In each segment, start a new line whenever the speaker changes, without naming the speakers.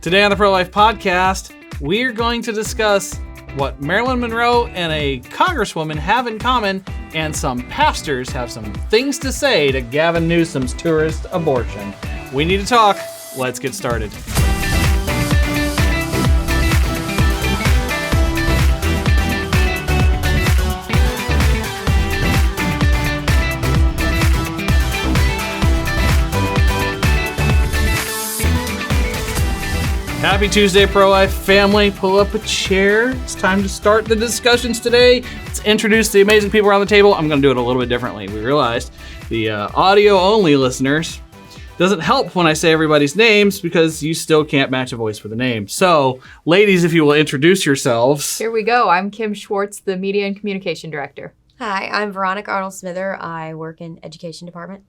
Today on the ProLife Podcast, we're going to discuss what Marilyn Monroe and a congresswoman have in common, and some pastors have some things to say to Gavin Newsom's tourist abortion. We need to talk. Let's get started. Happy Tuesday, ProLife family. Pull up a chair. It's time to start the discussions today. Let's introduce the amazing people around the table. I'm going to do it a little bit differently. We realized the audio-only listeners doesn't help when I say everybody's names because you still can't match a voice with a name. So, ladies, if you will introduce yourselves.
Here we go. I'm Kim Schwartz, the Media and Communication Director.
Hi, I'm Veronica Arnold-Smither. I work in Education Department.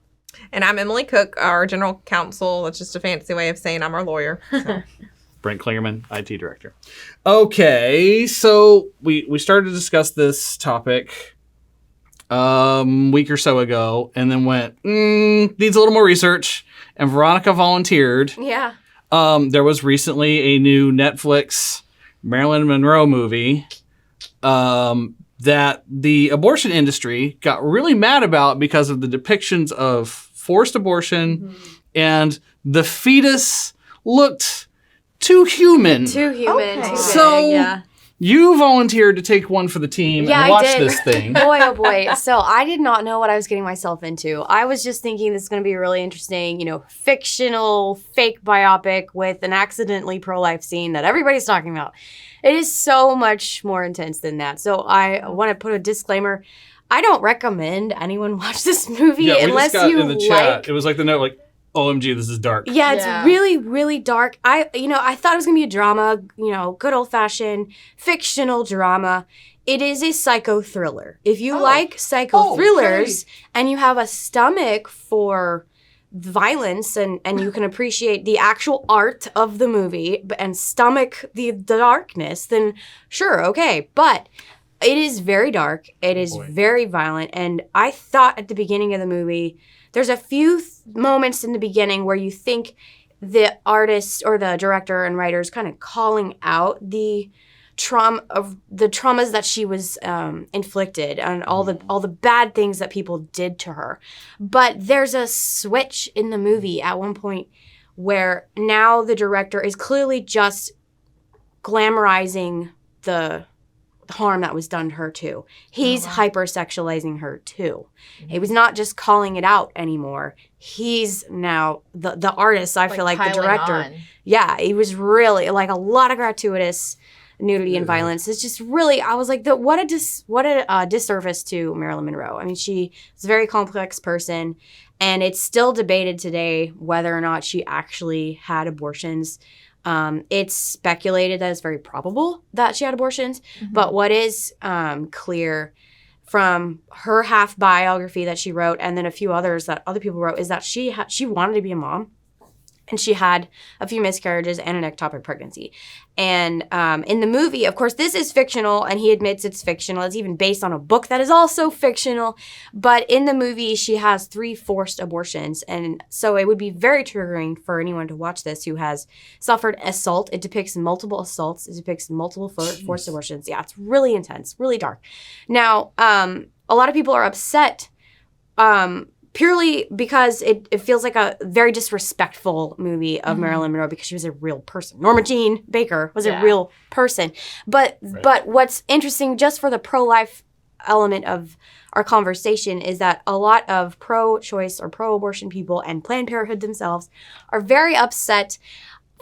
And I'm Emily Cook, our General Counsel. That's just a fancy way of saying I'm our lawyer. So.
Brent Klingerman, IT Director. Okay, so we started to discuss this topic week or so ago, and then went, needs a little more research, and Veronica volunteered.
Yeah.
There was recently a new Netflix Marilyn Monroe movie that the abortion industry got really mad about because of the depictions of forced abortion, and the fetus looked too human.
Okay.
So
yeah.
You volunteered to take one for the team and watch this thing.
Boy, oh boy. So I did not know what I was getting myself into. I was just thinking this is going to be really interesting, fictional, fake biopic with an accidentally pro-life scene that everybody's talking about. It is so much more intense than that. So I want to put a disclaimer. I don't recommend anyone watch this movie unless you
in the chat. It was like the note, like, OMG, this is dark.
Yeah, it's really, really dark. I thought it was going to be a drama, good old-fashioned fictional drama. It is a psycho thriller. If you like psycho thrillers and you have a stomach for violence and you can appreciate the actual art of the movie and stomach the darkness, then sure, okay. But it is very dark. It is very violent. And I thought at the beginning of the movie, there's a few moments in the beginning where you think the artist or the director and writer is kind of calling out the traumas that she was inflicted and all the bad things that people did to her. But there's a switch in the movie at one point where now the director is clearly just glamorizing the harm that was done to her too. He's hypersexualizing her too. He was not just calling it out anymore. He's now the artist. I feel like the director. On. Yeah, he was really like a lot of gratuitous nudity and violence. It's just really. I was like, what a disservice to Marilyn Monroe. I mean, she was a very complex person, and it's still debated today whether or not she actually had abortions. It's speculated that it's very probable that she had abortions, but what is clear from her half biography that she wrote and then a few others that other people wrote is that she wanted to be a mom. And she had a few miscarriages and an ectopic pregnancy. And in the movie, of course, this is fictional, and he admits it's fictional. It's even based on a book that is also fictional. But in the movie, she has 3 forced abortions. And so it would be very triggering for anyone to watch this who has suffered assault. It depicts multiple assaults. It depicts multiple forced abortions. Yeah, it's really intense, really dark. Now, a lot of people are upset purely because it feels like a very disrespectful movie of Marilyn Monroe because she was a real person. Norma Jean Baker was a real person. But what's interesting just for the pro-life element of our conversation is that a lot of pro-choice or pro-abortion people and Planned Parenthood themselves are very upset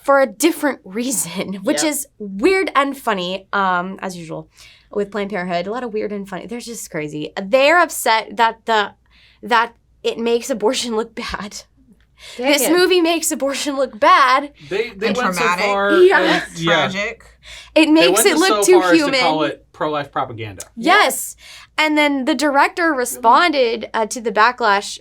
for a different reason, which is weird and funny, as usual with Planned Parenthood. A lot of weird and funny. They're just crazy. They're upset that it makes abortion look bad. This movie makes abortion look bad.
They went
traumatic.
so far.
Yeah.
Tragic.
It makes it look too human.
To call it pro-life propaganda.
Yes. And then the director responded to the backlash,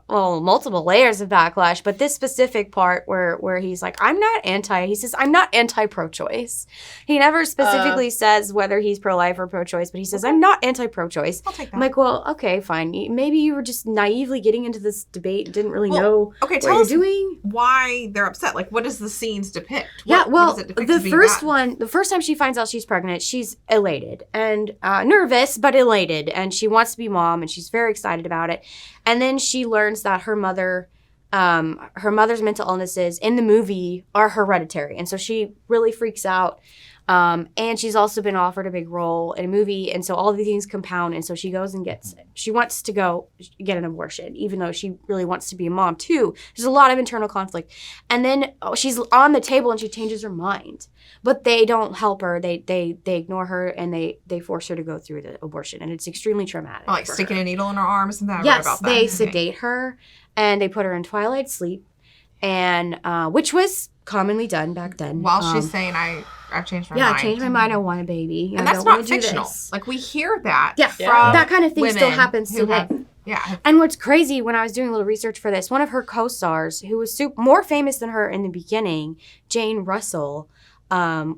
multiple layers of backlash, but this specific part where he's like, he says, I'm not anti-pro-choice. He never specifically says whether he's pro-life or pro-choice, but he says, I'm not anti-pro-choice.
I'll take that.
I'm like, well, okay, fine. Maybe you were just naively getting into this debate and didn't really know
okay,
what
tell
you're
us
doing.
Why they're upset. Like, what does the scenes depict?
What does it depict the first time she finds out she's pregnant, she's elated and nervous, but elated. And she wants to be mom, and she's very excited about it. And then she learns that her mother's mental illnesses in the movie are hereditary. And so she really freaks out. And she's also been offered a big role in a movie. And so all of these things compound. And so she goes and she wants to go get an abortion, even though she really wants to be a mom too. There's a lot of internal conflict. And then she's on the table and she changes her mind. But they don't help her. They ignore her and they force her to go through the abortion. And it's extremely traumatic.
Like sticking a needle in her arm, isn't that?
Yes,
about that.
they sedate her and they put her in twilight sleep, and which was commonly done back then.
While she's saying, I've changed my mind.
Yeah, I changed my mind. I want a baby.
And that's not fictional. Like, we hear that.
Yeah,
from
that kind of thing still happens today.
Yeah.
And what's crazy, when I was doing a little research for this, one of her co-stars, who was more famous than her in the beginning, Jane Russell,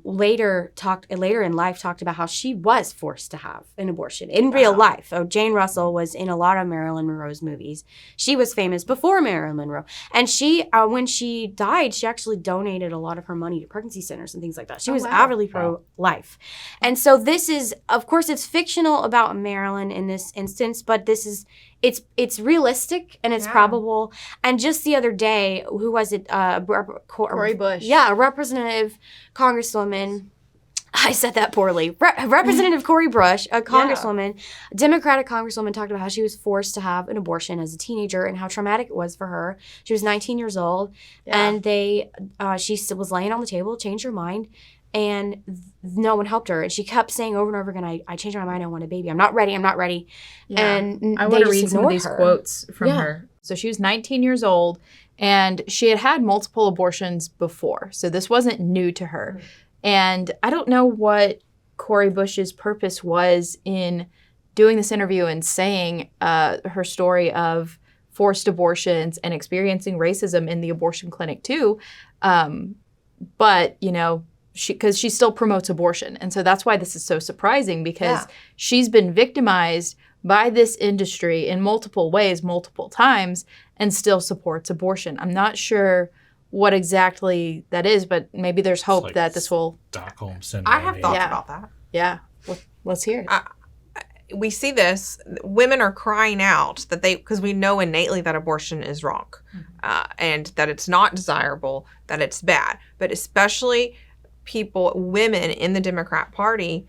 later in life talked about how she was forced to have an abortion in real life. Oh, Jane Russell was in a lot of Marilyn Monroe's movies. She was famous before Marilyn Monroe. And she, when she died, she actually donated a lot of her money to pregnancy centers and things like that. She was avidly pro-life. And so this is, of course, it's fictional about Marilyn in this instance, but it's realistic and it's probable. And just the other day, who was it?
Cori Bush.
Yeah, a representative congresswoman. I said that poorly. Representative Cori Bush, a congresswoman, a Democratic congresswoman, talked about how she was forced to have an abortion as a teenager and how traumatic it was for her. She was 19 years old, and she was laying on the table, changed her mind, and no one helped her. And she kept saying over and over again, I changed my mind, I want a baby. I'm not ready. Yeah. And
I want to read some of these quotes from her. So she was 19 years old, and she had multiple abortions before. So this wasn't new to her. And I don't know what Cori Bush's purpose was in doing this interview and saying her story of forced abortions and experiencing racism in the abortion clinic too. But, because she still promotes abortion. And so that's why this is so surprising, because she's been victimized by this industry in multiple ways, multiple times, and still supports abortion. I'm not sure what exactly that is, but maybe there's hope that this will...
Stockholm Syndrome.
I have thoughts about that.
Yeah. Let's hear it.
We see this. Women are crying out that because we know innately that abortion is wrong, and that it's not desirable, that it's bad. But especially women in the Democrat Party,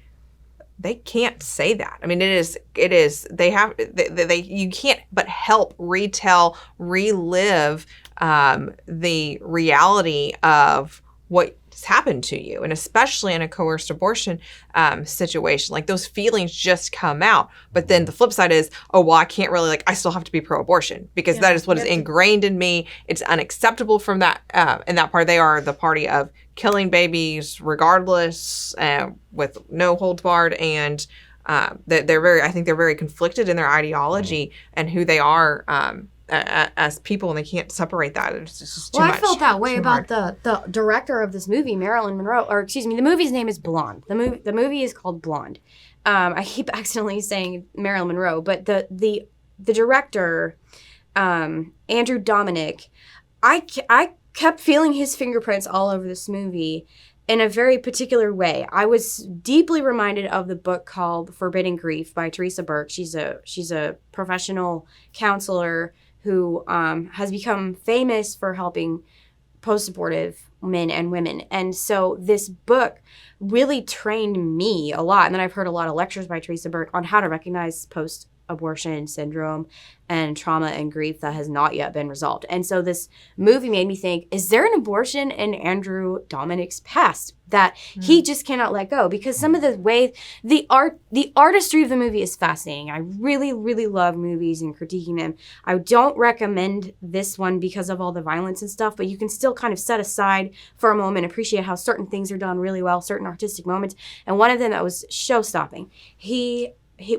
they can't say that. I mean, you can't but help relive the reality of what's happened to you, and especially in a coerced abortion situation, like those feelings just come out. But then the flip side is, I can't really, I still have to be pro-abortion because that is what is ingrained in me. It's unacceptable from that, in that part. They are the party of killing babies regardless, with no holds barred, and I think they're very conflicted in their ideology and who they are as people, and they can't separate that. It's just too much.
I felt that way about the director of this movie, Marilyn Monroe, or excuse me, the movie's name is Blonde. The movie is called Blonde. I keep accidentally saying Marilyn Monroe, but the director, Andrew Dominic, I kept feeling his fingerprints all over this movie in a very particular way. I was deeply reminded of the book called Forbidden Grief by Teresa Burke. She's a professional counselor who has become famous for helping post-abortive men and women. And so this book really trained me a lot. And then I've heard a lot of lectures by Teresa Burke on how to recognize post-abortion syndrome and trauma and grief that has not yet been resolved. And so this movie made me think, is there an abortion in Andrew Dominic's past that he just cannot let go? Because some of the way, the artistry of the movie is fascinating. I really, really love movies and critiquing them. I don't recommend this one because of all the violence and stuff, but you can still kind of set aside for a moment, appreciate how certain things are done really well, certain artistic moments. And one of them that was show-stopping.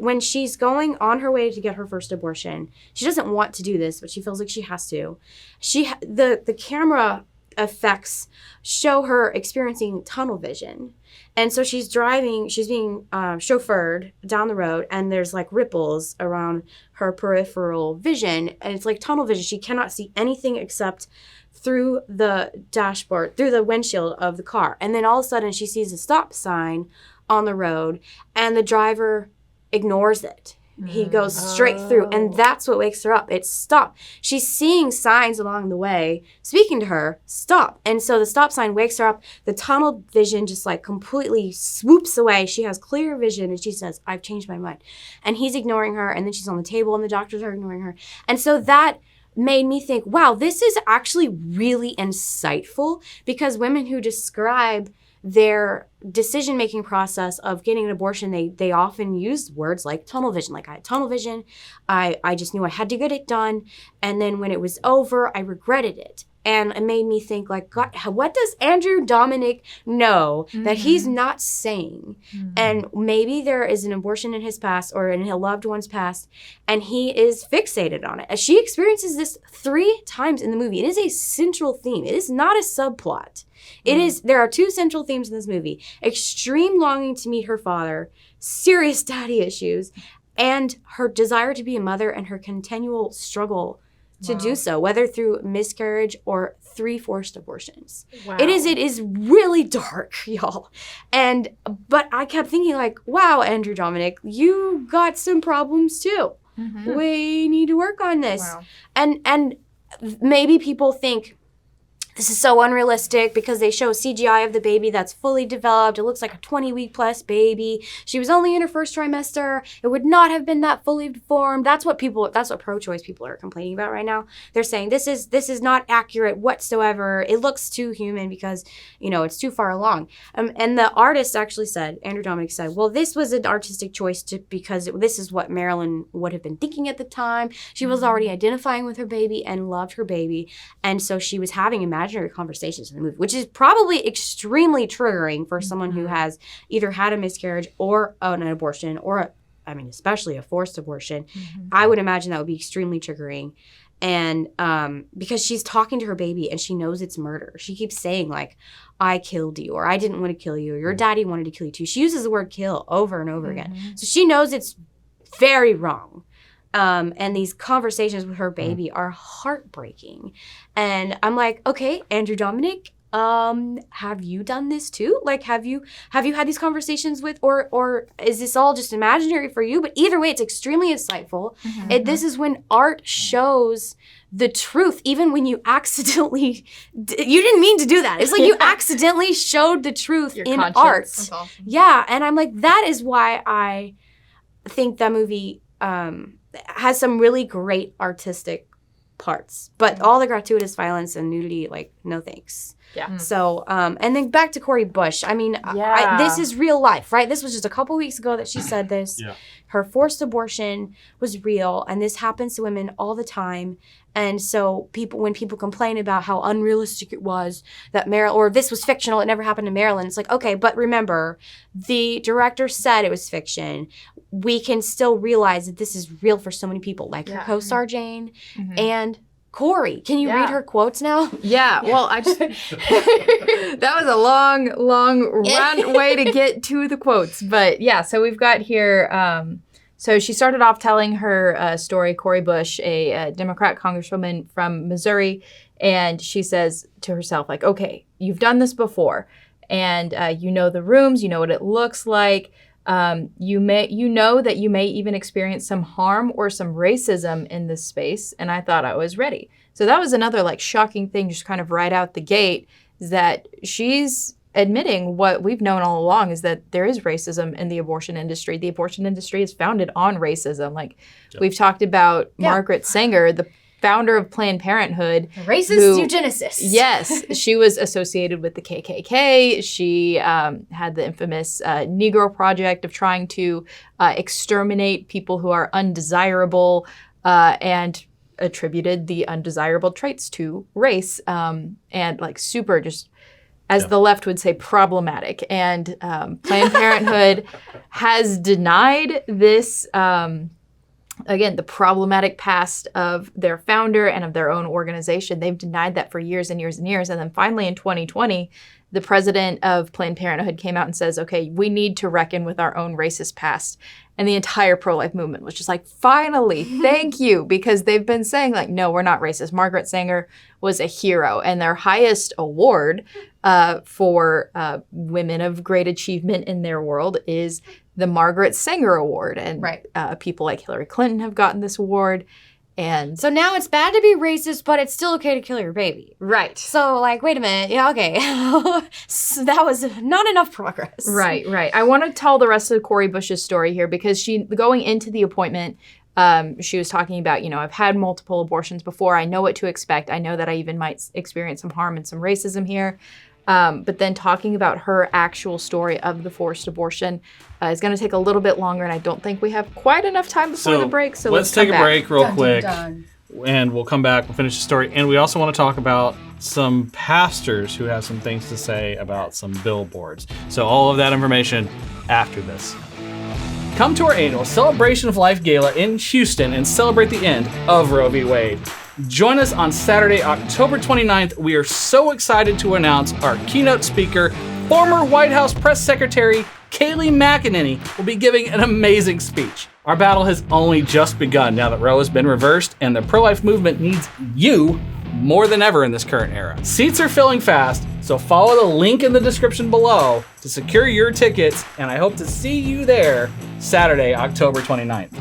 When she's going on her way to get her first abortion, she doesn't want to do this, but she feels like she has to. The camera effects show her experiencing tunnel vision. And so she's being chauffeured down the road, and there's like ripples around her peripheral vision. And it's like tunnel vision. She cannot see anything except through the dashboard, through the windshield of the car. And then all of a sudden she sees a stop sign on the road, and the driver ignores it. He goes straight through, and that's what wakes her up. It's stop. She's seeing signs along the way speaking to her, stop. And so the stop sign wakes her up. The tunnel vision just like completely swoops away. She has clear vision, and she says, I've changed my mind. And he's ignoring her, and then she's on the table, and the doctors are ignoring her. And so that made me think, wow, this is actually really insightful, because women who describe their decision-making process of getting an abortion, they often use words like tunnel vision. Like, I had tunnel vision, I just knew I had to get it done, and then when it was over, I regretted it. And it made me think, like, God, what does Andrew Dominic know that he's not saying? And maybe there is an abortion in his past or in a loved one's past, and he is fixated on it. As she experiences this 3 times in the movie. It is a central theme. It is not a subplot. There are 2 central themes in this movie: extreme longing to meet her father, serious daddy issues, and her desire to be a mother and her continual struggle to do so, whether through miscarriage or 3 forced abortions. Wow. It is really dark, y'all. But I kept thinking, like, wow, Andrew Dominic, you got some problems too. We need to work on this. Wow. And maybe people think this is so unrealistic because they show CGI of the baby that's fully developed. It looks like a 20-week plus baby. She was only in her first trimester. It would not have been that fully formed. That's what pro-choice people are complaining about right now. They're saying this is not accurate whatsoever. It looks too human because, it's too far along. And the artist actually said, Andrew Dominic said, well, this was an artistic choice because this is what Marilyn would have been thinking at the time. She was already identifying with her baby and loved her baby. And so she was having imaginary conversations in the movie, which is probably extremely triggering for someone who has either had a miscarriage or an abortion or, especially a forced abortion. I would imagine that would be extremely triggering. And because she's talking to her baby and she knows it's murder. She keeps saying, like, I killed you, or I didn't want to kill you, or your daddy wanted to kill you too. She uses the word kill over and over again. So she knows it's very wrong. And these conversations with her baby are heartbreaking. And I'm like, okay, Andrew Dominic, have you done this too? Like, have you had these conversations with, or is this all just imaginary for you? But either way, it's extremely insightful. This is when art shows the truth, even when you accidentally, you didn't mean to do that. It's like you accidentally showed the truth in art. That's awesome. Yeah. And I'm like, that is why I think that movie, has some really great artistic parts, but all the gratuitous violence and nudity, like, no thanks. Yeah. So, and then back to Cori Bush. This is real life, right? This was just a couple weeks ago that she said this. Yeah. Her forced abortion was real, and this happens to women all the time. And so when people complain about how unrealistic it was that Marilyn, or this was fictional, it never happened to Marilyn, it's like, okay, but remember, the director said it was fiction. We can still realize that this is real for so many people, like her co-star Jane and Cori. Can you read her quotes now?
Yeah. Well, I just that was a long round way to get to the quotes, but yeah. So we've got here. So she started off telling her story. Cori Bush, a Democrat congresswoman from Missouri, and she says to herself, like, "Okay, you've done this before, and you know the rooms, you know what it looks like." You know that you may even experience some harm or some racism in this space, and I thought I was ready. So that was another, like, shocking thing, just kind of right out the gate, is that she's admitting what we've known all along is that there is racism in the abortion industry. The abortion industry is founded on racism. Like we've talked about Margaret Sanger, the founder of Planned Parenthood.
Racist eugenicist.
Yes. She was associated with the KKK. She had the infamous Negro Project of trying to exterminate people who are undesirable and attributed the undesirable traits to race and like super just, as the left would say, problematic. And Planned Parenthood has denied this again, the problematic past of their founder and of their own organization. They've denied that for years and years and years. And then finally in 2020, the president of Planned Parenthood came out and says, okay, we need to reckon with our own racist past. And the entire pro-life movement was just like, finally, thank you, because they've been saying like, no, we're not racist. Margaret Sanger was a hero. And their highest award for women of great achievement in their world is the Margaret Sanger Award. And people like Hillary Clinton have gotten this award. And
so now it's bad to be racist, but it's still okay to kill your baby.
Right.
So, like, wait a minute. Yeah, okay. So that was not enough progress.
Right. I want to tell the rest of Cori Bush's story here because she, going into the appointment, she was talking about, I've had multiple abortions before. I know what to expect. I know that I even might experience some harm and some racism here. But then talking about her actual story of the forced abortion is going to take a little bit longer, and I don't think we have quite enough time before the break. So
let's take a break real quick, and we'll come back. We'll finish the story, and we also want to talk about some pastors who have some things to say about some billboards. So all of that information after this. Come to our annual Celebration of Life Gala in Houston and celebrate the end of Roe v. Wade. Join us on Saturday, October 29th. We are so excited to announce our keynote speaker, former White House Press Secretary Kayleigh McEnany, will be giving an amazing speech. Our battle has only just begun now that Roe has been reversed, and the pro-life movement needs you more than ever in this current era. Seats are filling fast, so follow the link in the description below to secure your tickets, and I hope to see you there Saturday, October 29th.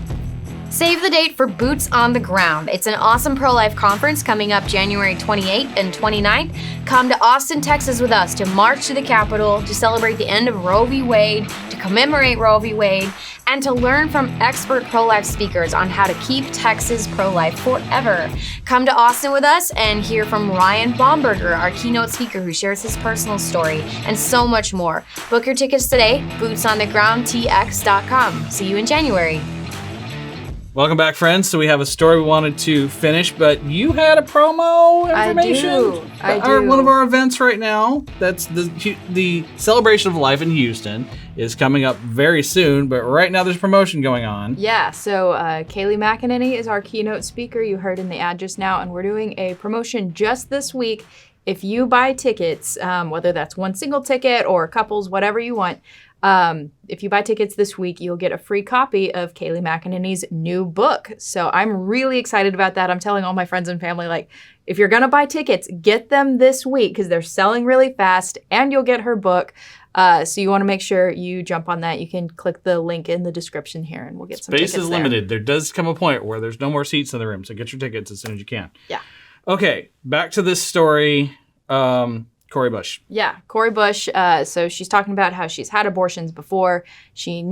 Save the date for Boots on the Ground. It's an awesome pro-life conference coming up January 28th and 29th. Come to Austin, Texas with us to march to the Capitol, to celebrate the end of Roe v. Wade, to commemorate Roe v. Wade, and to learn from expert pro-life speakers on how to keep Texas pro-life forever. Come to Austin with us and hear from Ryan Baumberger, our keynote speaker who shares his personal story, and so much more. Book your tickets today, bootsonthegroundtx.com. See you in January.
Welcome back, friends. So we have a story we wanted to finish, but you had a promo information.
I do.
One of our events right now, that's the Celebration of Life in Houston, is coming up very soon, but right now there's a promotion going on.
Yeah, so Kayleigh McEnany is our keynote speaker. You heard in the ad just now, and we're doing a promotion just this week. If you buy tickets, whether that's one single ticket or couples, whatever you want, if you buy tickets this week, you'll get a free copy of Kayleigh McEnany's new book. So I'm really excited about that. I'm telling all my friends and family, like, if you're going to buy tickets, get them this week because they're selling really fast and you'll get her book. So you want to make sure you jump on that. You can click the link in the description here and we'll get some tickets.
Space is limited. There does come a point where there's no more seats in the room. So get your tickets as soon as you can.
Yeah.
Okay. Back to this story. Cori Bush.
Yeah, Cori Bush. So she's talking about how she's had abortions before. She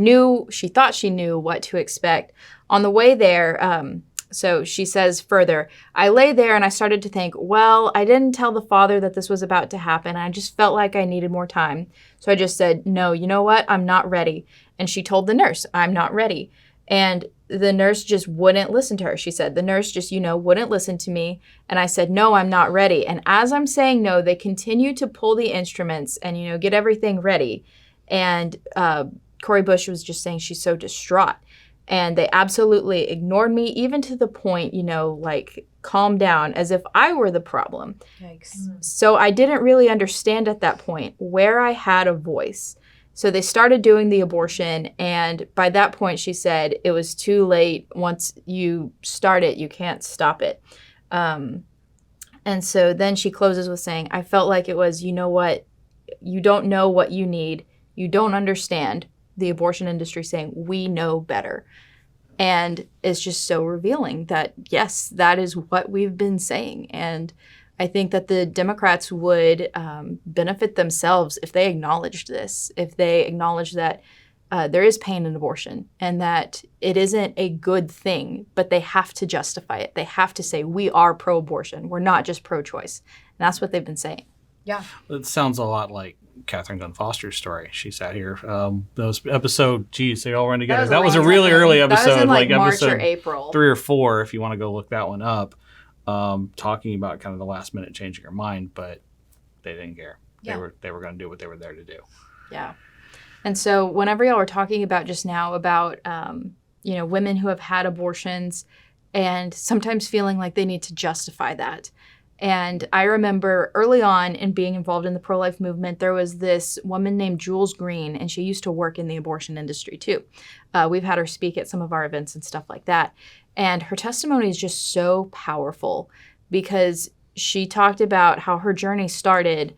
thought she knew what to expect. On the way there, so she says further, I lay there and I started to think, well, I didn't tell the father that this was about to happen. I just felt like I needed more time. So I just said, no, you know what? I'm not ready. And she told the nurse, I'm not ready. And the nurse just wouldn't listen to her. She said, the nurse just, wouldn't listen to me. And I said, no, I'm not ready. And as I'm saying no, they continue to pull the instruments and, get everything ready. And Cori Bush was just saying she's so distraught. And they absolutely ignored me, even to the point, like, calm down, as if I were the problem.
Yikes.
So I didn't really understand at that point where I had a voice. So they started doing the abortion, and by that point, she said, it was too late. Once you start it, you can't stop it. And so then she closes with saying, I felt like it was, you know what? You don't know what you need. You don't understand. The abortion industry saying, we know better. And it's just so revealing that, yes, that is what we've been saying. And I think that the Democrats would benefit themselves if they acknowledged this, if they acknowledged that there is pain in abortion and that it isn't a good thing, but they have to justify it. They have to say, we are pro-abortion. We're not just pro-choice. And that's what they've been saying.
Yeah.
It sounds a lot like Catherine Gunn Foster's story. She sat here. Those episode, geez, they all run together. That was a really early episode,
that was in like March
episode
or April.
3 or 4, if you want to go look that one up. Talking about kind of the last minute changing your mind, but they didn't care.
Yeah.
They were going to do what they were there to do.
Yeah. And so whenever y'all were talking about just now about, women who have had abortions and sometimes feeling like they need to justify that. And I remember early on in being involved in the pro-life movement, there was this woman named Jules Green, and she used to work in the abortion industry too. We've had her speak at some of our events and stuff like that. And her testimony is just so powerful because she talked about how her journey started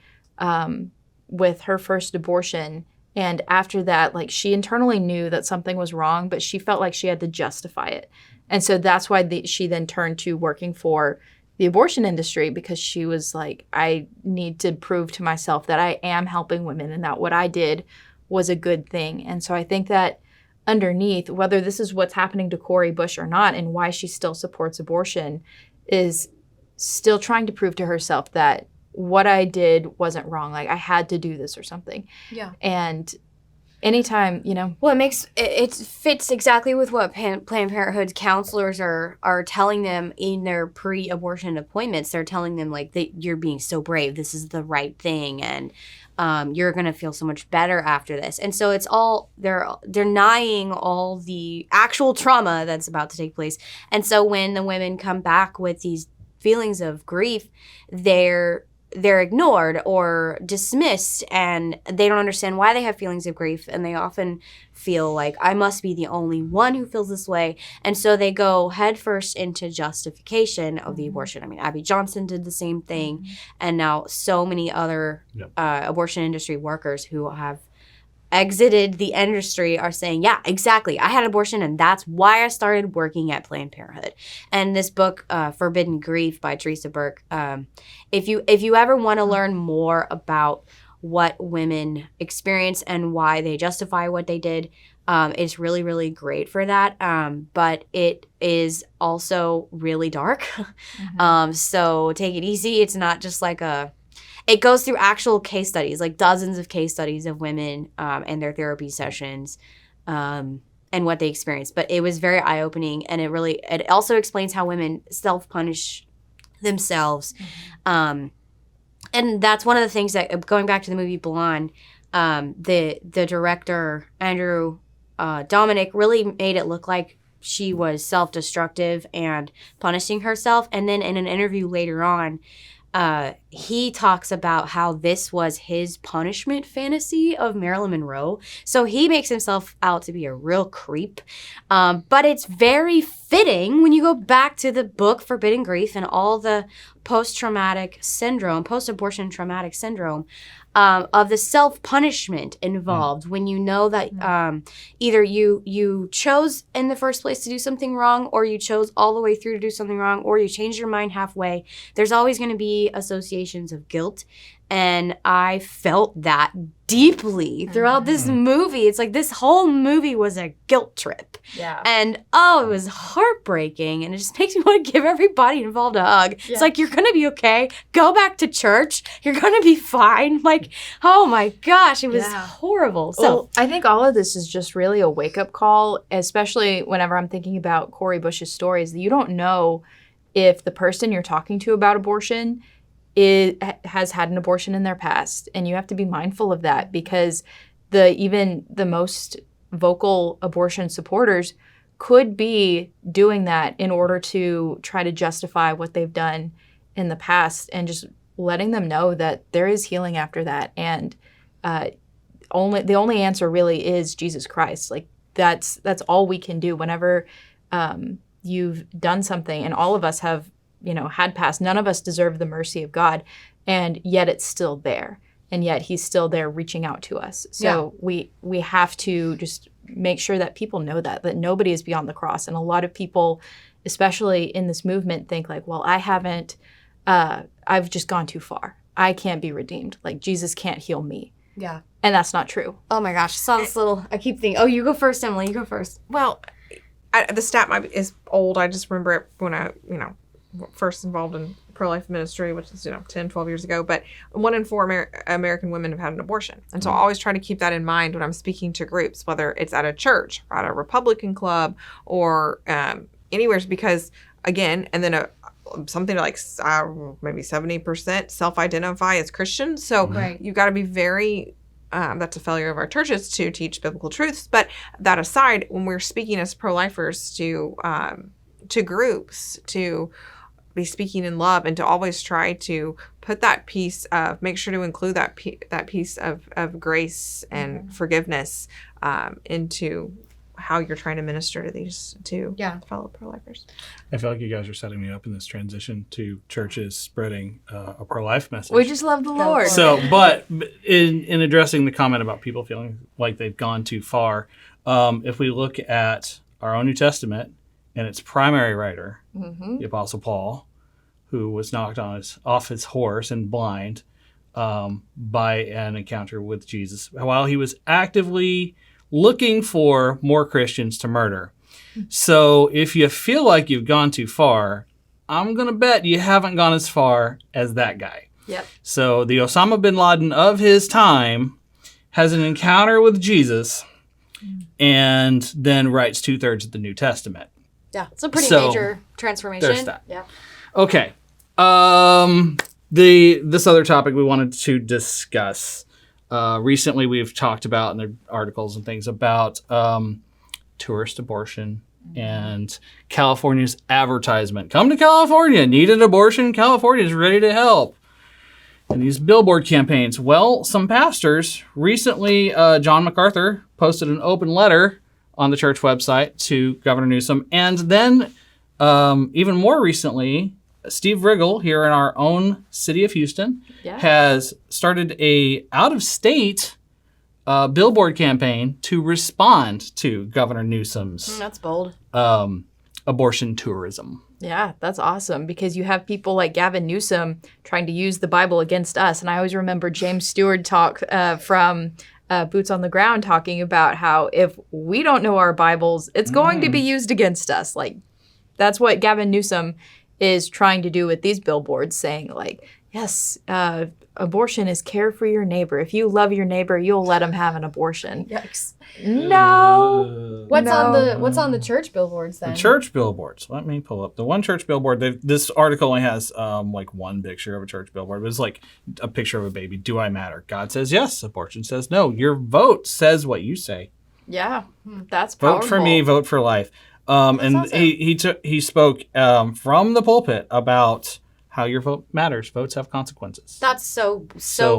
with her first abortion. And after that, like, she internally knew that something was wrong, but she felt like she had to justify it. And so that's why she then turned to working for the abortion industry, because she was like, I need to prove to myself that I am helping women and that what I did was a good thing. And so I think that underneath, whether this is what's happening to Cori Bush or not and why she still supports abortion, is still trying to prove to herself that what I did wasn't wrong. Like, I had to do this or something.
Yeah.
And anytime,
Well, it fits exactly with what Planned Parenthood counselors are telling them in their pre-abortion appointments. They're telling them, like, that you're being so brave. This is the right thing, and you're going to feel so much better after this. And so it's all, they're denying all the actual trauma that's about to take place. And so when the women come back with these feelings of grief, they're ignored or dismissed, and they don't understand why they have feelings of grief, and they often feel like, I must be the only one who feels this way, and so they go headfirst into justification of the abortion. I mean, Abby Johnson did the same thing, and now so many other abortion industry workers who have exited the industry are saying, yeah, exactly, I had an abortion, and that's why I started working at Planned Parenthood. And this book, Forbidden Grief by Teresa Burke, if you ever want to learn more about what women experience and why they justify what they did, it's really, really great for that. But it is also really dark. So take it easy. It's not just like it goes through actual case studies, like dozens of case studies of women and their therapy sessions and what they experienced. But it was very eye-opening, and it also explains how women self-punish themselves. And that's one of the things that, going back to the movie Blonde, the director, Andrew Dominic, really made it look like she was self-destructive and punishing herself. And then in an interview later on, he talks about how this was his punishment fantasy of Marilyn Monroe. So he makes himself out to be a real creep. But it's very fitting when you go back to the book Forbidden Grief and all the post-abortion traumatic syndrome of the self-punishment involved when you know that either you chose in the first place to do something wrong, or you chose all the way through to do something wrong, or you changed your mind halfway. There's always going to be associations of guilt. And I felt that deeply throughout this movie. It's like this whole movie was a guilt trip.
Yeah.
And it was heartbreaking. And it just makes me want to give everybody involved a hug. Yeah. It's like, you're going to be okay. Go back to church. You're going to be fine. Like, oh my gosh, it was horrible. So
I think all of this is just really a wake-up call, especially whenever I'm thinking about Cori Bush's stories. You don't know if the person you're talking to about abortion has had an abortion in their past, and you have to be mindful of that, because even the most vocal abortion supporters could be doing that in order to try to justify what they've done in the past, and just letting them know that there is healing after that, and the only answer really is Jesus Christ. Like, that's all we can do whenever you've done something, and all of us have had past. None of us deserve the mercy of God, and yet it's still there, and yet he's still there reaching out to us. So we have to just make sure that people know that nobody is beyond the cross. And a lot of people, especially in this movement, think like, well, I haven't I've just gone too far. I can't be redeemed. Like, Jesus can't heal me.
Yeah.
And that's not true.
Oh my gosh, I saw this I keep thinking, you go first, Emily, you go first.
Well, the stat is old. I just remember it when I, first involved in pro-life ministry, which is, 10, 12 years ago. But 1 in 4 American women have had an abortion. And so I always try to keep that in mind when I'm speaking to groups, whether it's at a church, or at a Republican club, or anywhere, because, again, and then something like maybe 70% self-identify as Christians. So you've got to be very... that's a failure of our churches to teach biblical truths. But that aside, when we're speaking as pro-lifers to groups, to be speaking in love, and to always try to put that piece of, make sure to include that piece of grace and forgiveness into how you're trying to minister to these fellow pro-lifers.
I feel like you guys are setting me up in this transition to churches spreading a pro-life message.
We just love the Lord.
So, but in addressing the comment about people feeling like they've gone too far, if we look at our own New Testament and its primary writer, the Apostle Paul, who was knocked off his horse and blind by an encounter with Jesus, while he was actively looking for more Christians to murder. So if you feel like you've gone too far, I'm going to bet you haven't gone as far as that guy.
Yep.
So the Osama bin Laden of his time has an encounter with Jesus and then writes 2/3 of the New Testament.
Yeah, it's a pretty major transformation.
There's that.
Yeah.
Okay. This other topic we wanted to discuss. Recently, we've talked about in the articles and things about tourist abortion and California's advertisement. Come to California, need an abortion? California is ready to help. And these billboard campaigns. Well, some pastors recently, John MacArthur posted an open letter on the church website to Governor Newsom. And then even more recently, Steve Riggle here in our own city of Houston has started a out-of-state billboard campaign to respond to Governor Newsom's
That's bold.
Abortion tourism.
Yeah, that's awesome, because you have people like Gavin Newsom trying to use the Bible against us. And I always remember James Stewart talk from Boots on the Ground talking about how if we don't know our Bibles, it's going to be used against us. Like, that's what Gavin Newsom is trying to do with these billboards, saying like, yes, abortion is care for your neighbor. If you love your neighbor, you'll let him have an abortion.
Yikes.
No.
What's on the church billboards then?
The church billboards. Let me pull up the one church billboard. This article only has like one picture of a church billboard. It's like a picture of a baby. Do I matter? God says yes. Abortion says no. Your vote says what you say.
Yeah, that's powerful.
Vote for me. Vote for life. And awesome. he spoke from the pulpit about how your vote matters. Votes have consequences.
That's so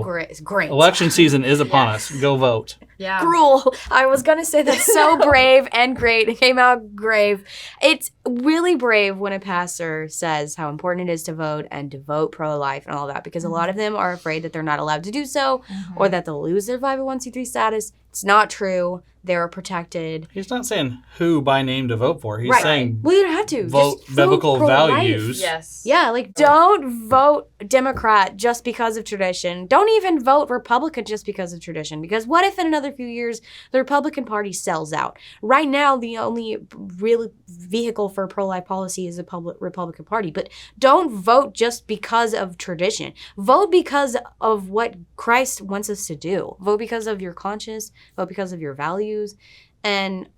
great. It's great.
Election season is upon us. Go vote.
Yeah.
Cruel. I was going to say that's so brave and great. It came out grave. It's really brave when a pastor says how important it is to vote and to vote pro-life and all that, because a lot of them are afraid that they're not allowed to do so or that they'll lose their 501c3 status. It's not true. They're protected.
He's not saying who by name to vote for. He's saying
well, you don't have to.
Vote
just
biblical
vote pro-life.
values.
Yes.
Yeah, like don't vote Democrat just because of tradition. Don't even vote Republican just because of tradition. Because what if in another few years the Republican Party sells out? Right now, the only real vehicle for pro-life policy is the Republican Party. But don't vote just because of tradition. Vote because of what Christ wants us to do. Vote because of your conscience. Vote because of your values. And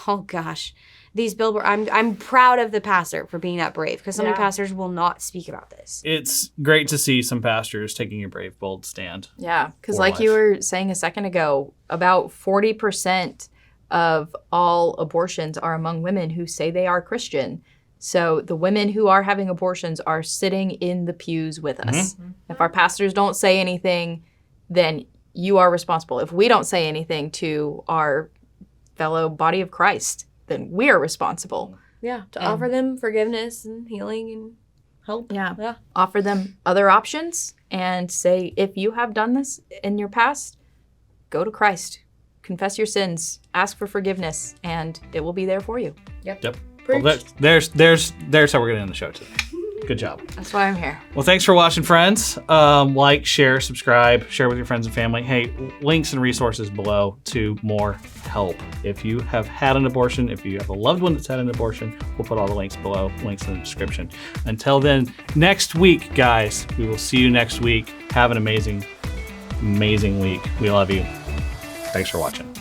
oh gosh, these billboards, I'm proud of the pastor for being that brave, because so many pastors will not speak about this.
It's great to see some pastors taking a brave, bold stand.
Yeah, because like you were saying a second ago, about 40% of all abortions are among women who say they are Christian. So the women who are having abortions are sitting in the pews with us. If our pastors don't say anything, then you are responsible. If we don't say anything to our fellow body of Christ, then we are responsible.
Yeah, to offer them forgiveness and healing and hope.
Yeah. Offer them other options and say, if you have done this in your past, go to Christ. Confess your sins, ask for forgiveness, and it will be there for you.
Yep. Well, there's how we're going to end the show today. Good job.
That's why I'm here.
Well, thanks for watching, friends. Like, share, subscribe, share with your friends and family. Hey, links and resources below to more help. If you have had an abortion, if you have a loved one that's had an abortion, we'll put all the links below, links in the description. Until then, next week, guys, we will see you next week. Have an amazing week. We love you. Thanks for watching.